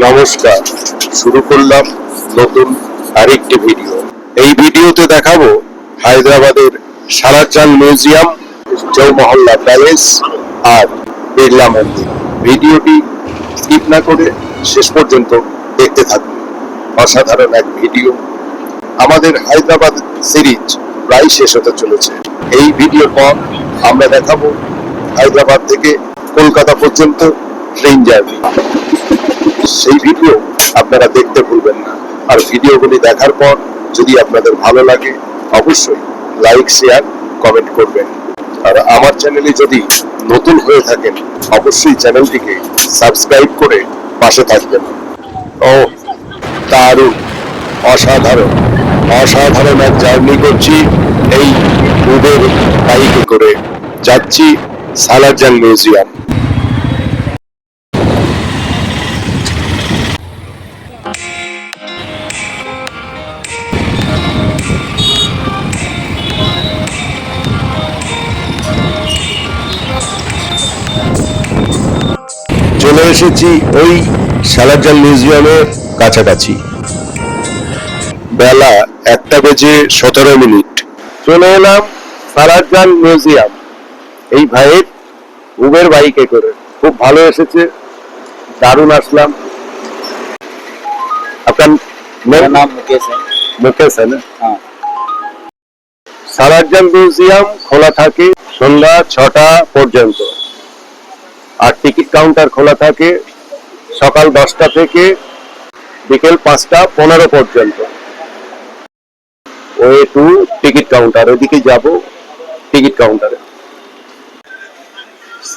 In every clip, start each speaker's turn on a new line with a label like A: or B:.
A: নমস্কার, শুরু করলাম নতুন আরেকটি ভিডিও। এই ভিডিওতে দেখাবো হায়দ্রাবাদের সালারজাং মিউজিয়াম, চৌমহল্লা প্যালেস আর বিড়লা মন্দির। ভিডিওটি স্কিপ না করে শেষ পর্যন্ত দেখতে থাকুন। অসাধারণ এক ভিডিও। আমাদের হায়দ্রাবাদ সিরিজ প্রায় শেষ হতে চলেছে। এই ভিডিওর পর আমরা দেখাবো হায়দ্রাবাদ থেকে কলকাতা পর্যন্ত ট্রেন জার্নি। সেই ভিডিও আপনারা দেখতে ভুলবেন না। আর ভিডিওগুলি দেখার পর যদি আপনাদের ভালো লাগে অবশ্যই লাইক, শেয়ার, কমেন্ট করবেন। আর আমার চ্যানেলে যদি নতুন হয়ে থাকেন অবশ্যই চ্যানেলটিকে সাবস্ক্রাইব করে পাশে থাকবেন। ও দারুণ, অসাধারণ অসাধারণ এক জার্নি করছি এই উবের বাইকে করে। যাচ্ছি সালারজাং মিউজিয়াম। চলে এসেছি ওই সালারজাং মিউজিয়ামের কাছাকাছি। বেলা 1:17 চলে এলাম সালারজাং মিউজিয়াম এই ভাইয়ের উবের বাইকে করে। খুব ভালো এসেছে, দারুণ আসলাম। আপনার मेरा नाम मुकेश है ना। हाँ। সালারজাং মিউজিয়াম খোলা থাকে সন্ধ্যা 6টা পর্যন্ত, আর টিকিট কাউন্টার খোলা থাকে সকাল 10টা থেকে বিকেল 5টা 15 পর্যন্ত। ওয়ে টু টিকিট কাউন্টার, ওইদিকে যাব টিকিট কাউন্টারে।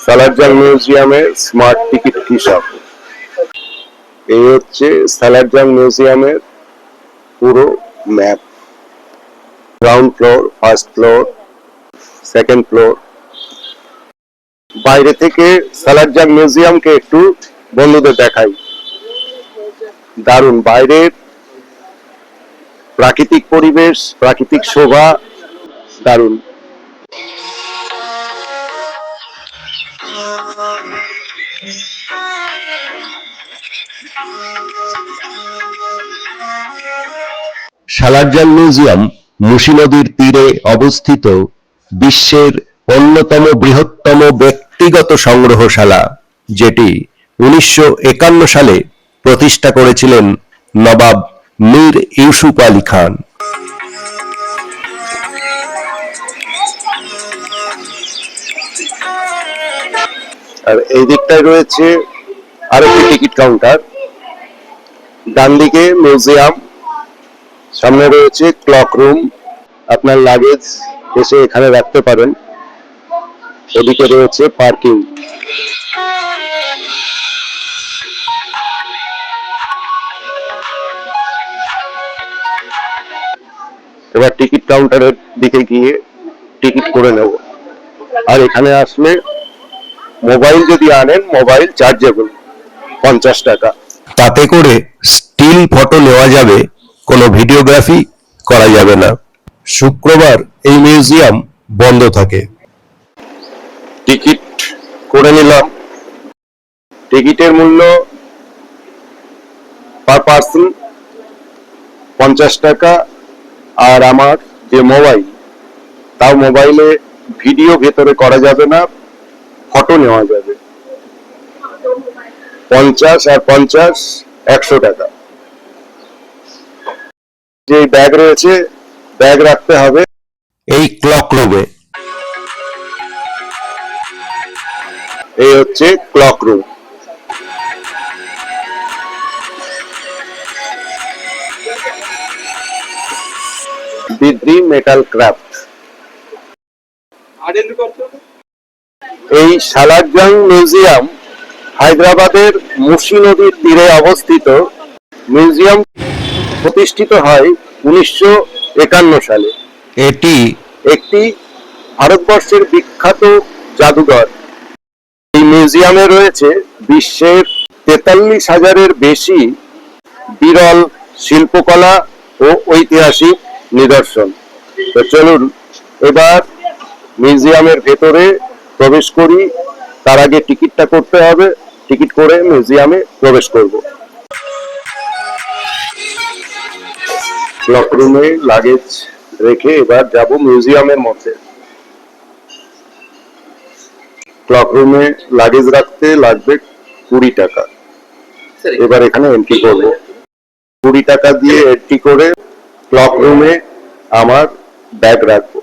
A: সালারজাং মিউজিয়ামের স্মার্ট টিকিট হিসাব। এই হচ্ছে সালারজাং মিউজিয়ামের পুরো map. Ground floor, first floor, second floor. বাইরে থেকে সালারজাং মিউজিয়ামকে একটু বন্ধুদের দেখাই। দারুণ বাইরের প্রাকৃতিক পরিবেশ, প্রাকৃতিক শোভা, দারুণ। সালারজাং মিউজিয়াম মুসি নদীর তীরে অবস্থিত বিশ্বের অন্যতম বৃহত্তম ব্যক্তিগত সংগ্রহশালা, যেটি 1951 সালে প্রতিষ্ঠা করেছিলেন নবাব মীর ইউসুফ আলী খান। আর এই দিকটায় রয়েছে আরেকটি টিকিট কাউন্টার। ডান দিকে মিউজিয়াম, সামনে রয়েছে ক্লক রুম। আপনার লাগেজ এসে এখানে রাখতে পারেন। এদিকে রয়েছে পার্কিং। এবার টিকিট কাউন্টারের দিকে গিয়ে টিকিট করে নেব। আর এখানে আসলে মোবাইল যদি আনেন, মোবাইল চার্জেবল 50 টাকা। তাতে করে স্টিল ফটো নেওয়া যাবে, কোনো ভিডিওগ্রাফি করা যাবে না। শুক্রবার এই মিউজিয়াম বন্ধ থাকে। টিকিট করে নিলাম। টিকিটের মূল্য পার পার্সন 50 টাকা। আর আমার যে মোবাইল, তাও মোবাইলে ভিডিও ভেতরে করা যাবে না, ফটো নেওয়া যাবে। 50 আর 50 100 টাকা। যে ব্যাগ রয়েছে, ব্যাগ রাখতে হবে এই ক্লক রুমে। এই হচ্ছে ক্লক রুম। বিদ্রি metal craft. এই সালারজাং মিউজিয়াম হায়দ্রাবাদের মুসি নদীর তীরে অবস্থিত। মিউজিয়াম প্রতিষ্ঠিত হয় 1951 সালে। এটি একটি ভারতবর্ষের বিখ্যাত জাদুঘর। এই মিউজিয়ামে রয়েছে বিশ্বের 43,000-এর বেশি বিরল শিল্পকলা ও ঐতিহাসিক নিদর্শন। তো চলুন এবার মিউজিয়ামের ভেতরে প্রবেশ করি। তার আগে টিকিটটা করতে হবে। টিকিট করে মিউজিয়ামে প্রবেশ করব। ক্লক রুমে লাগেজ রেখে এবার যাব মিউজিয়ামের মধ্যে। ক্লক রুমে লাগেজ রাখতে লাগবে 20 টাকা। এবার এখানে এন্ট্রি করব। 20 টাকা দিয়ে এন্ট্রি করে ক্লক রুমে আমার ব্যাগ রাখবো।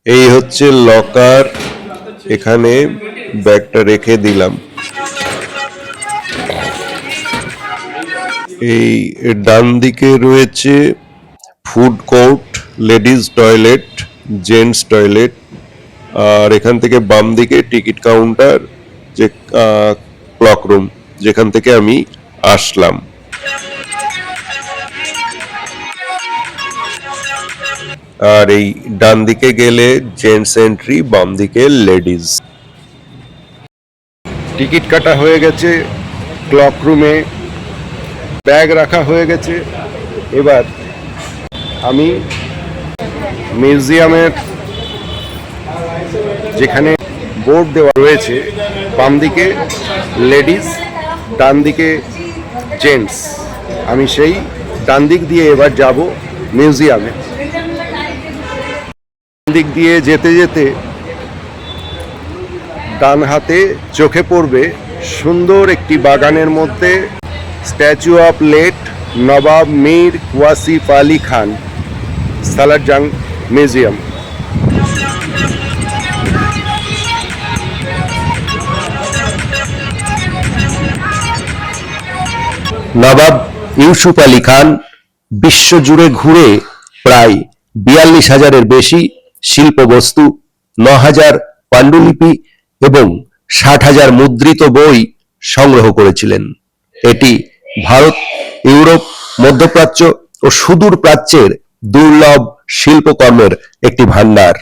A: এই হচ্ছে লকার, এখানে ব্যাগটা রেখে দিলাম। এই ডান দিকে রয়েছে food court, ladies toilet, gents toilet, আর এখান থেকে বাম দিকে টিকিট কাউন্টার, যে ক্লক রুম যেখান থেকে আমি আসলাম। আর এই ডান দিকে গেলে জেন্টস এন্ট্রি, বাম দিকে লেডিস। টিকিট কাটা হয়ে গেছে, ক্লক রুমে ব্যাগ রাখা হয়ে গেছে। এবার আমি মিউজিয়ামের যেখানে বোর্ড দেওয়া রয়েছে, বাম দিকে লেডিস, ডান দিকে জেন্টস, আমি সেই ডান দিক দিয়ে এবার যাব মিউজিয়ামে। ডান দিক দিয়ে যেতে যেতে ডান হাতে চোখে পড়বে সুন্দর একটি বাগানের মধ্যে statue of late Nawab Mir Wasif Ali Khan, Salar Jung museum.
B: নবাব ইউসুফ আলী খান বিশ্বজুড়ে ঘুরে প্রায় 42,000-এর বেশি শিল্পবস্তু, 9,000 পাণ্ডুলিপি এবং 60,000 মুদ্রিত বই সংগ্রহ করেছিলেন। এটি ভারত, ইউরোপ, মধ্যপ্রাচ্য ও সুদূর প্রাচ্যের দুর্লভ শিল্পকর্মের একটি ভান্ডার।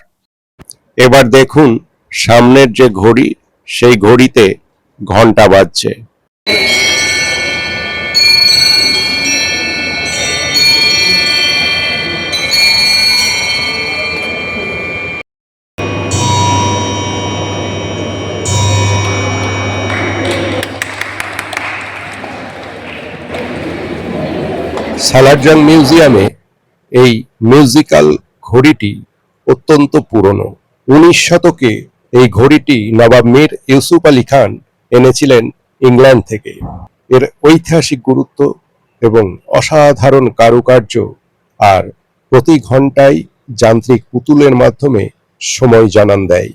A: এবার দেখুন সামনের যে ঘড়ি, সেই ঘড়িতে ঘন্টা বাজছে। সালারজাং মিউজিয়ামে এই মিউজিক্যাল ঘড়িটি অত্যন্ত পুরনো। 19 শতকে এই ঘড়িটি নবাব মীর ইউসুফ আলী খান এনেছিলেন ইংল্যান্ড থেকে। এর ঐতিহাসিক গুরুত্ব এবং অসাধারণ কারুকার্য, আর প্রতি ঘন্টায় যান্ত্রিক পুতুলের মাধ্যমে সময় জানান দেয়।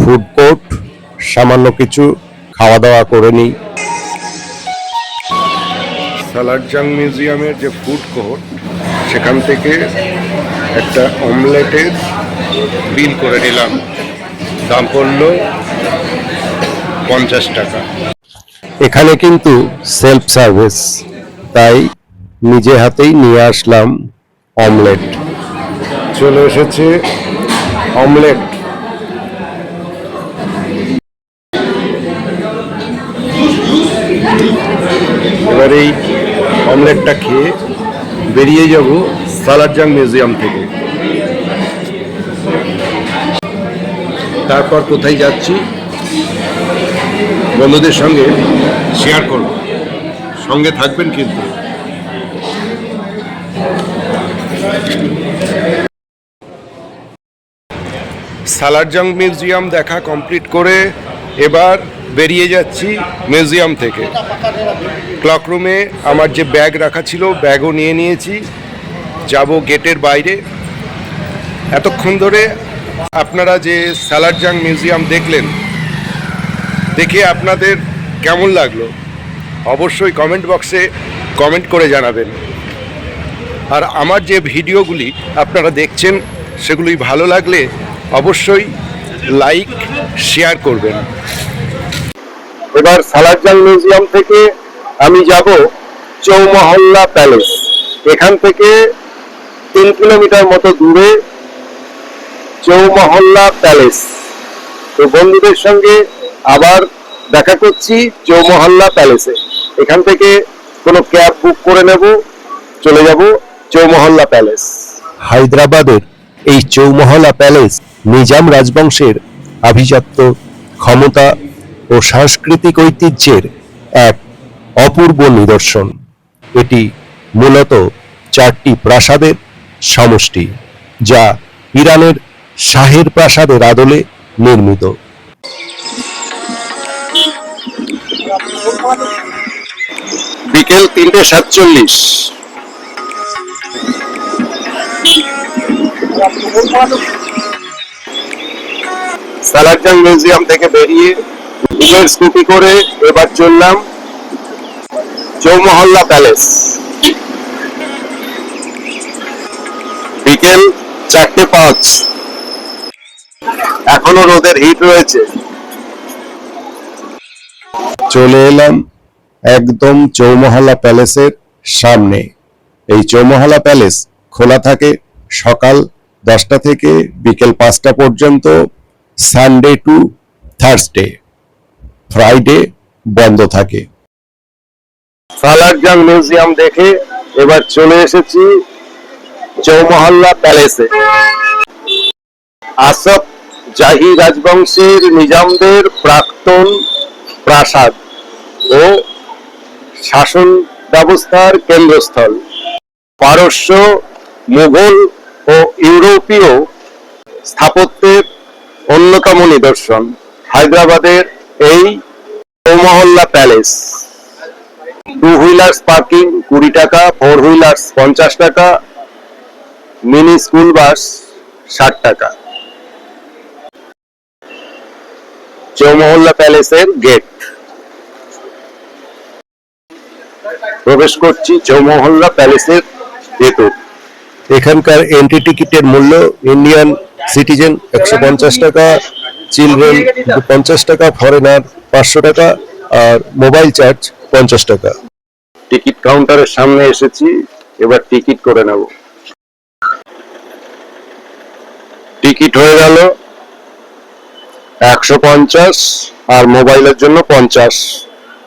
A: ফুড কোর্ট, সামান্য কিছু খাওয়া দাওয়া করে নিই। সালারজাং মিউজিয়ামের যে ফুড কোর্ট, সেখান থেকে একটা অমলেটের বিল করে নিলাম, দাম পড়ল 50 টাকা। এখানে কিন্তু সেলফ সার্ভিস, তাই নিজে হাতেই নিয়ে আসলাম অমলেট। চলে এসেছে অমলেট। এবার এই অমলেটটা খেয়ে বেরিয়ে যাব সালারজাং মিউজিয়াম থেকে। তারপর কোথায় যাচ্ছি বন্ধুদের সঙ্গে শেয়ার করব, সঙ্গে থাকবেন কিন্তু। সালারজাং মিউজিয়াম দেখা কমপ্লিট করে এবার বেরিয়ে যাচ্ছি মিউজিয়াম থেকে। ক্লক রুমে আমার যে ব্যাগ রাখা ছিল, ব্যাগও নিয়ে নিয়েছি, যাব গেটের বাইরে। এতক্ষণ ধরে আপনারা যে সালারজাং মিউজিয়াম দেখলেন, দেখে আপনাদের কেমন লাগলো অবশ্যই কমেন্ট বক্সে কমেন্ট করে জানাবেন। আর আমার যে ভিডিওগুলি আপনারা দেখছেন, সেগুলি ভালো লাগলে অবশ্যই লাইক শেয়ার করবেন। এবার সালারজাং মিউজিয়াম থেকে আমি যাব চৌমহল্লা প্যালেস। এখান থেকে 3 কিলোমিটার মতো দূরে চৌমহল্লা প্যালেস। তো বন্ধুদের সঙ্গে আবার দেখা করছি চৌমহল্লা প্যালেসে। এখান থেকে কোনো ক্যাব বুক করে নেব, চলে যাব চৌমহল্লা প্যালেস।
B: হায়দ্রাবাদের এই চৌমহল্লা প্যালেস নিজাম রাজবংশের আভিজাত্য, ক্ষমতা ও সাংস্কৃতিক ঐতিহ্যের এক অপূর্ব নিদর্শন। এটি মূলত 4টি প্রাসাদের সমষ্টি, যা ইরানের শাহের প্রাসাদের আদলে নির্মিত।
A: বিকেল 3:47। সালারজাং মিউজিয়াম থেকে বেরিয়ে উবের স্কুটি করে এবার চললাম চৌমহল্লা প্যালেস। বিকেল 4:05। এখনো রোদের হিট রয়েছে।
B: চলে এলাম একদম চৌমহল্লা প্যালেসের সামনে। এই চৌমহল্লা প্যালেস খোলা থাকে সকাল 10টা থেকে বিকেল 5টা পর্যন্ত, সানডে টু থার্সডে। ফ্রাইডে বন্ধ থাকে।
A: সালারজাং মিউজিয়াম দেখে এবার চলে এসেছি চৌমহল্লা প্যালেসে। আসফ জাহি রাজবংশের নিজামদের প্রাক্তন প্রাসাদ ও শাসন ব্যবস্থার কেন্দ্রস্থল। পারস্য, মুঘল ও ইউরোপীয় স্থাপত্যের অন্যতম নিদর্শন হায়দ্রাবাদের এই চৌমহল্লা প্যালেস। 2 হুইলার্স পার্কিং 20 টাকা, 4 হুইলার্স 50 টাকা, মিনি স্কুল বাস 60 টাকা। চৌমহল্লা প্যালেসের গেট। প্রবেশ করছি চৌমহল্লা প্যালেসের ভেতর।
B: এখানকার এন্ট্রি টিকিটের মূল্য ইন্ডিয়ান সিটিজেন 150 টাকা, চিলড্রেন 50 টাকা, ফরেনার 500 টাকা, আর মোবাইল চার্জ 50 টাকা।
A: টিকিট কাউন্টারের সামনে এসেছি, এবার টিকিট করে নেব। টিকিট হয়ে গেল 150 আর মোবাইলের জন্য 50,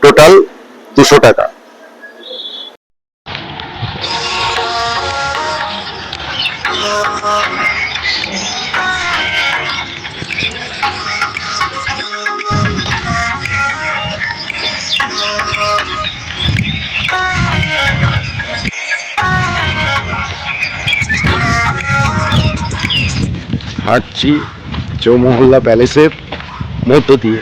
A: টোটাল 200 টাকা। হাঁটছি চৌমহল্লা প্যালেসের মধ্য দিয়ে।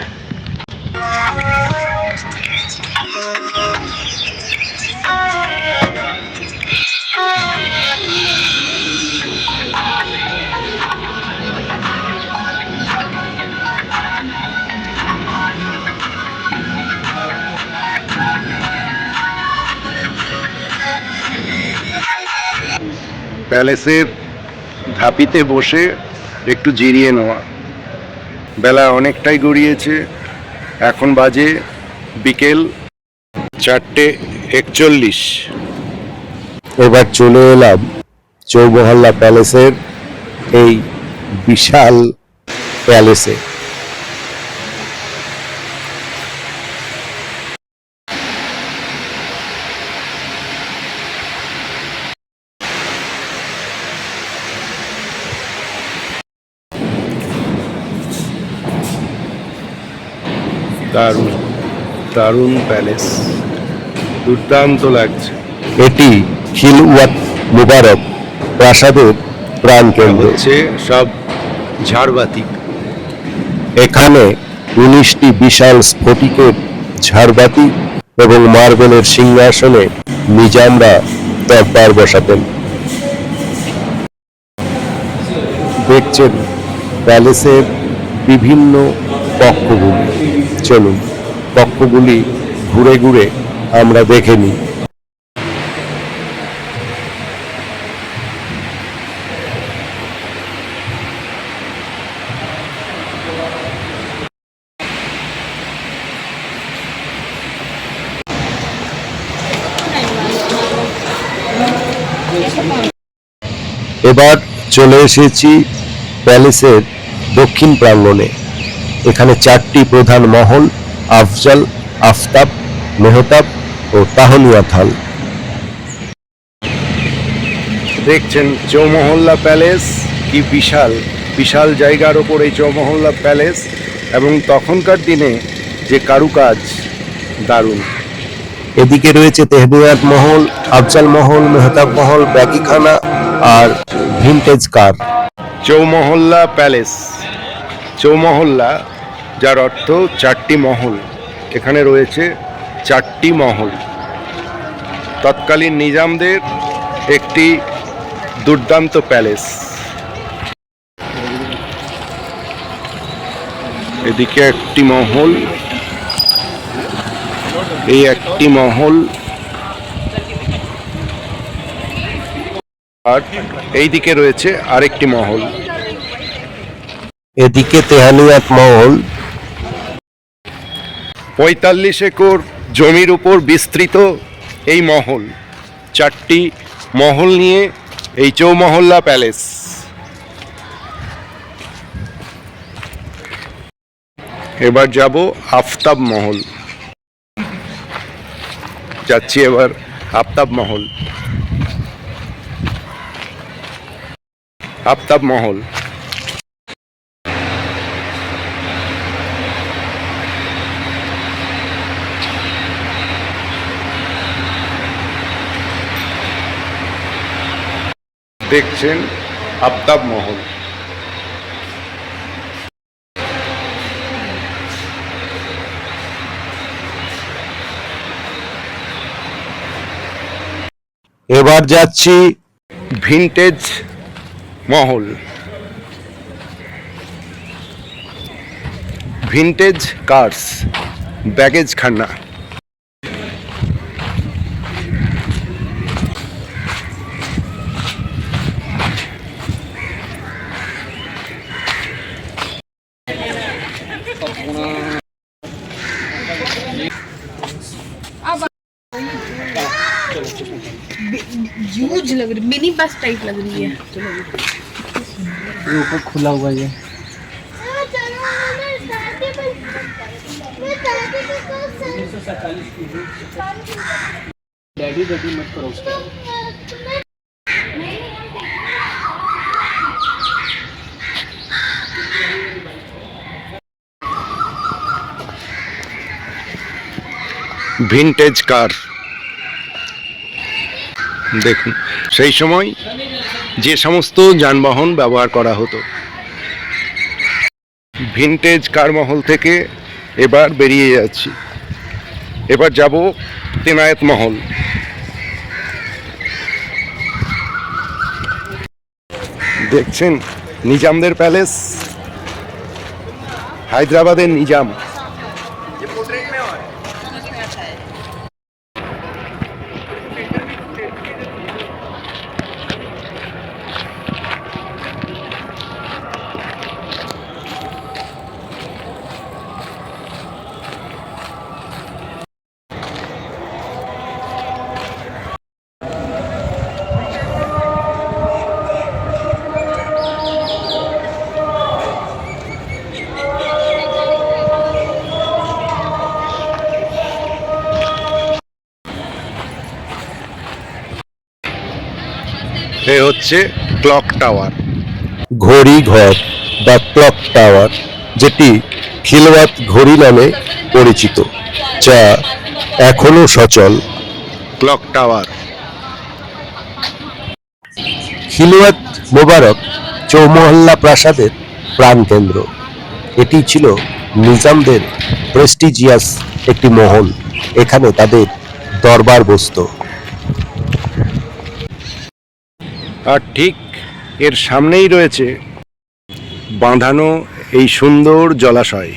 A: প্যালেসের ধাপিতে বসে একটু জিরিয়ে নেওয়া। বেলা অনেকটাই গড়িয়েছে, এখন বাজে বিকেল 4:41।
B: এবার চলে এলাম চৌমহল্লা প্যালেসের এই বিশাল প্যালেসে।
A: দারুণ দারুণ প্যালেস, দুর্দান্ত লাগছে।
B: এটি খিলওয়াত মুবারক প্রাসাদের প্রাণকেন্দ্র।
A: হচ্ছে সব ঝাড়বাতি।
B: এখানে 19টি বিশাল স্ফটিকের ঝাড়বাতি এবং মার্বেলের সিংহাসনে নিজামরা দরবার বসাতেন। দেখছেন প্যালেসের বিভিন্ন কক্ষগুলি। চলুন কক্ষগুলি ঘুরে ঘুরে আমরা দেখে নিই। এবার চলে এসেছি প্যালেসের দক্ষিণ প্রাঙ্গণে। এখানে 4টি প্রধান মহল, আফজাল, আফতাব, মেহতাব ও তাহনিয়াত হল।
A: দেখছেন চৌমহল্লা প্যালেস কি বিশাল বিশাল জায়গার ওপর এই চৌমহল্লা প্যালেস, এবং তখনকার দিনে যে কারুকাজ দারুণ।
B: এদিকে রয়েছে তেহনিয়াত মহল, আফজাল মহল, মেহতাব মহল, ব্যাগিখানা আর ভিনটেজ কার।
A: চৌমহল্লা প্যালেস, চৌমহল্লা যার অর্থ চারটি মহল। এখানে রয়েছে চারটি মহল। তৎকালীন নিজামদের একটি দুর্দান্ত প্যালেস। এদিকে একটি মহল, এই একটি মহল, আর এই দিকে রয়েছে আরেকটি মহল।
B: এদিকে তেহানিয়াত মহল।
A: ৪৫ একর জমির উপর বিস্তৃত এই মহল। চারটি মহল নিয়ে এই চৌমহল্লা প্যালেস। এবার যাব আফতাব মহল। যাচ্ছি এবার আফতাব মহল। আফতাব মহল দেখছেন, আফতাব মহল।
B: এবার যাচ্ছি
A: ভিনটেজ মহল। ভিনটেজ কার্স, ব্যাগেজ খানা।
C: ह्यूज लग रही, मिनी बस टाइप लग रही है।
D: ये ऊपर खुला हुआ है। डैडी डैडी मत करो उसका।
A: ভিনটেজ কার দেখুন, সেই সময় যে সমস্ত যানবাহন ব্যবহার করা হতো। ভিনটেজ কার মহল থেকে এবার বেরিয়ে যাচ্ছি। এবার যাব তেনায়েত মহল। দেখছেন নিজামদের প্যালেস, হায়দ্রাবাদের নিজাম। এ হচ্ছে ক্লক টাওয়ার।
B: ঘড়ি ঘর বা ক্লক টাওয়ার, যেটি খিলওয়াত ঘড়ি নামে পরিচিত, যা এখনো সচল।
A: ক্লক টাওয়ার
B: খিলওয়াত মোবারক চৌমহল্লা প্রাসাদের প্রাণকেন্দ্র। এটি ছিল নিজামদের প্রেস্টিজিয়াস একটি মহল। এখানে তাদের দরবার বসত।
A: আর ঠিক এর সামনেই রয়েছে বাঁধানো এই সুন্দর জলাশয়।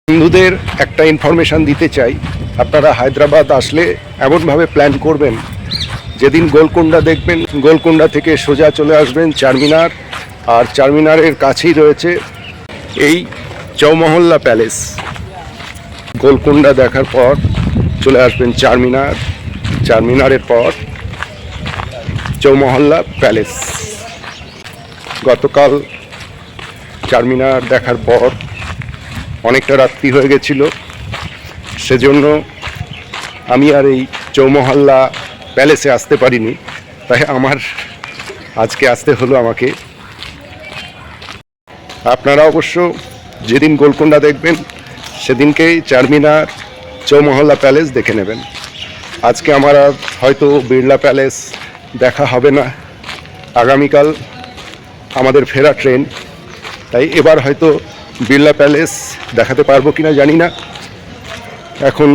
A: বন্ধুদের একটা ইনফরমেশন দিতে চাই, আপনারা হায়দ্রাবাদ আসলে এমনভাবে প্ল্যান করবেন, যেদিন গোলকুন্ডা দেখবেন, গোলকুন্ডা থেকে সোজা চলে আসবেন চারমিনার, আর চারমিনারের কাছেই রয়েছে এই চৌমহল্লা প্যালেস। গোলকুন্ডা দেখার পর চলে আসবেন চারমিনার, চারমিনারের পর চৌমহল্লা প্যালেস। গতকাল চারমিনার দেখার পর অনেকটা রাত্রি হয়ে গেছিল, সেজন্য আমি আর এই চৌমহল্লা প্যালেসে আসতে পারিনি, তাই আমার আজকে আসতে হলো আমাকে। আপনারা অবশ্য
B: যেদিন গোলকুন্ডা দেখবেন সেদিনকেই চারমিনার চৌমহল্লা প্যালেস দেখে নেবেন। আজকে আমার আর হয়তো বিড়লা প্যালেস দেখা হবে না, আগামীকাল আমাদের ফেরা ট্রেন, তাই এবার হয়তো বিড়লা প্যালেস দেখাতে পারবো কিনা জানি না। এখন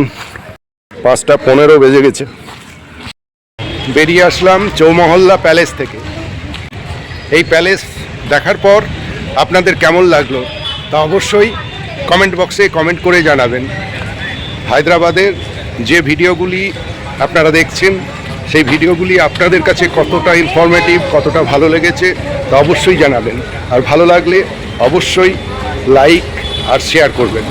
B: 5:15 বেজে গেছে। বেরিয়ে আসলাম চৌমহল্লা প্যালেস থেকে। এই প্যালেস দেখার পর আপনাদের কেমন লাগলো তা অবশ্যই কমেন্ট বক্সে কমেন্ট করে জানাবেন। হায়দ্রাবাদের যে ভিডিওগুলি আপনারা দেখছেন সেই ভিডিওগুলি আপনাদের কাছে কতটা ইনফরমেটিভ, কতটা ভালো লেগেছে তা অবশ্যই জানাবেন। আর ভালো লাগলে অবশ্যই লাইক আর শেয়ার করবেন।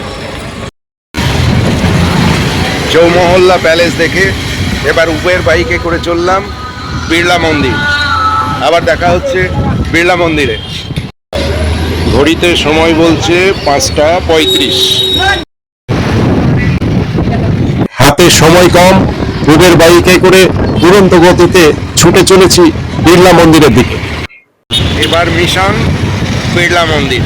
B: চৌমহল্লা প্যালেস দেখে এবার উবের বাইকে করে চললাম বিড়লা মন্দির। আবার দেখা হচ্ছে বিড়লা মন্দিরে। ঘড়িতে সময় বলছে 5:35। হাতে সময় কম, উবের বাইকে করে দুরন্ত গতিতে ছুটে চলেছি বিড়লা মন্দিরের দিকে। এবার মিশন বিড়লা মন্দির।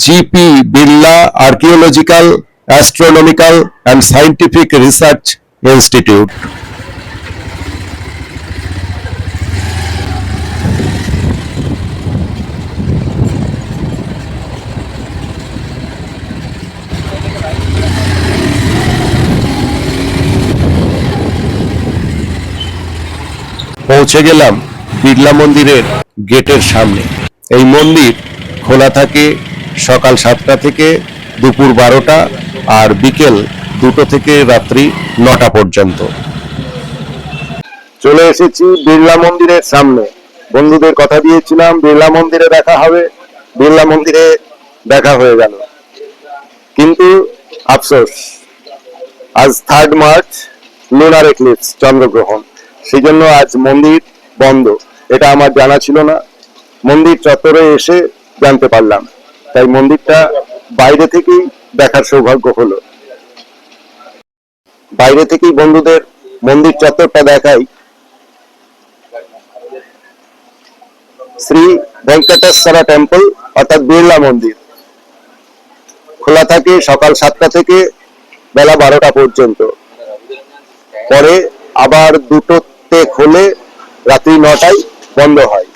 B: GP Birla Archaeological, Astronomical and Scientific Research Institute. পৌঁছে গেলাম বিড়লা মন্দিরের গেটের সামনে। এই মন্দির খোলা থাকে সকাল 7টা থেকে দুপুর 12টা আর বিকেল 2টো থেকে রাত্রি 9টা পর্যন্ত। চলে এসেছি বিড়লা মন্দিরের সামনে। বন্ধুদের কথা দিয়েছিলাম বিড়লা মন্দিরে দেখা হবে, বিড়লা মন্দিরে দেখা হয়ে গেল। কিন্তু আফসোস, আজ 3 মার্চ লুনার এক্লিপস, চন্দ্রগ্রহণ, সেই জন্য আজ মন্দির বন্ধ। এটা আমার জানা ছিল না, মন্দির চত্বরে এসে জানতে পারলাম। তাই মন্দিরটা বাইরে থেকেই দেখার সৌভাগ্য হলো। বাইরে থেকেই বন্ধুদের মন্দির চত্বরটা দেখাই। শ্রী ভেঙ্কটেশ্বরা টেম্পল অর্থাৎ বিড়লা মন্দির খোলা থাকে সকাল 7টা থেকে বেলা 12টা পর্যন্ত। পরে আবার 2টোতে খোলে, রাত্রি 9টায় বন্ধ হয়।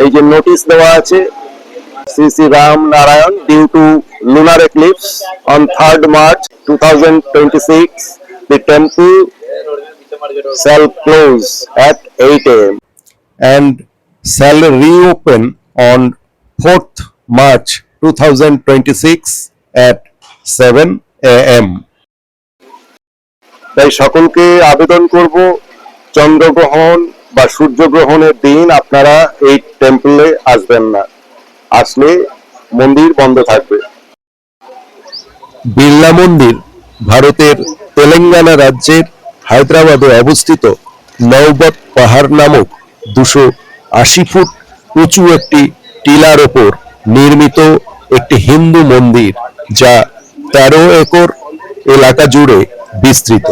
B: এই যে নোটিশ দেওয়া আছে, Shri Shri Ram Narayan, due to lunar eclipse on 3rd March 2026, the temple shall close at 8 a.m. and shall reopen on 4th March 2026 at 7 a.m. তাই সকলকে আবেদন করব, চন্দ্রগ্রহণ বা সূর্যগ্রহণের দিন আপনারা এই টেম্পলে আসবেন না, আসলে মন্দির বন্ধ থাকবে। বিড়লা মন্দির ভারতের তেলেঙ্গানা রাজ্যের হায়দ্রাবাদে অবস্থিত নওবত পাহাড় নামক 280 ফুট উঁচু একটি টিলার ওপর নির্মিত একটি হিন্দু মন্দির, যা 13 একর এলাকা জুড়ে বিস্তৃত।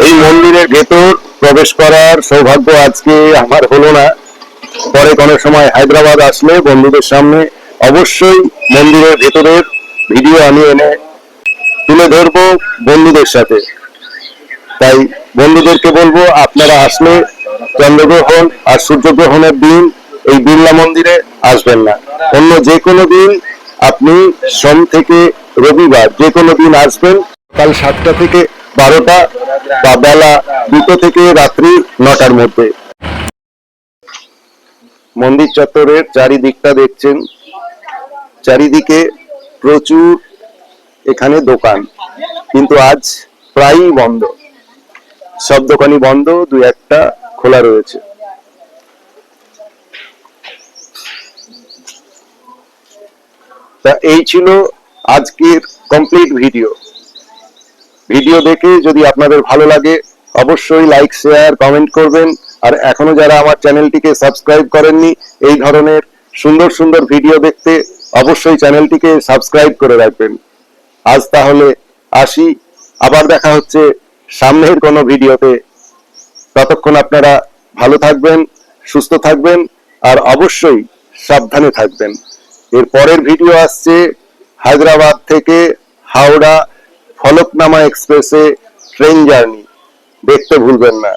B: এই মন্দিরের ভেতর প্রবেশ করার সৌভাগ্য আজকে আমার হলো না। পরে কোনো সময় হায়দ্রাবাদ আসলে বন্ধুদের সামনে অবশ্যই মন্দিরের ভেতরের ভিডিও আমি এনে তুলে ধরবো বন্ধুদের সাথে। তাই বন্ধুদেরকে বলবো, আপনারা আসলে চন্দ্রগ্রহণ আর সূর্যগ্রহণের দিন এই বিড়লা মন্দিরে আসবেন না। অন্য যে কোনো দিন, আপনি সোম থেকে রবিবার যে কোনো দিন আসবেন, সকাল 7টা থেকে 12টা বা বেলা 2টো থেকে রাত্রি 9টার মধ্যে। মন্দির চত্বরের চারিদিকটা দেখছেন, চারিদিকে প্রচুর এখানে দোকান, কিন্তু আজ প্রায়ই বন্ধ। সব দোকানই বন্ধ, 2-1টা খোলা রয়েছে।
A: তা এই ছিল আজকের কমপ্লিট ভিডিও দেখে যদি আপনাদের ভালো লাগে অবশ্যই লাইক শেয়ার কমেন্ট করবেন। আর এখনো যারা আমার চ্যানেলটিকে সাবস্ক্রাইব করেননি এই ধরনের সুন্দর সুন্দর ভিডিও দেখতে অবশ্যই চ্যানেলটিকে সাবস্ক্রাইব করে রাখবেন। আজ তাহলে আসি, আবার দেখা হচ্ছে সামনের কোনো ভিডিওতে। ততক্ষণ আপনারা ভালো থাকবেন, সুস্থ থাকবেন আর অবশ্যই সাবধানে থাকবেন। এর পরের ভিডিও আসছে হায়দ্রাবাদ থেকে হাওড়া ফলকনামা এক্সপ্রেসে ট্রেন জার্নি, দেখতে ভুলবেন না।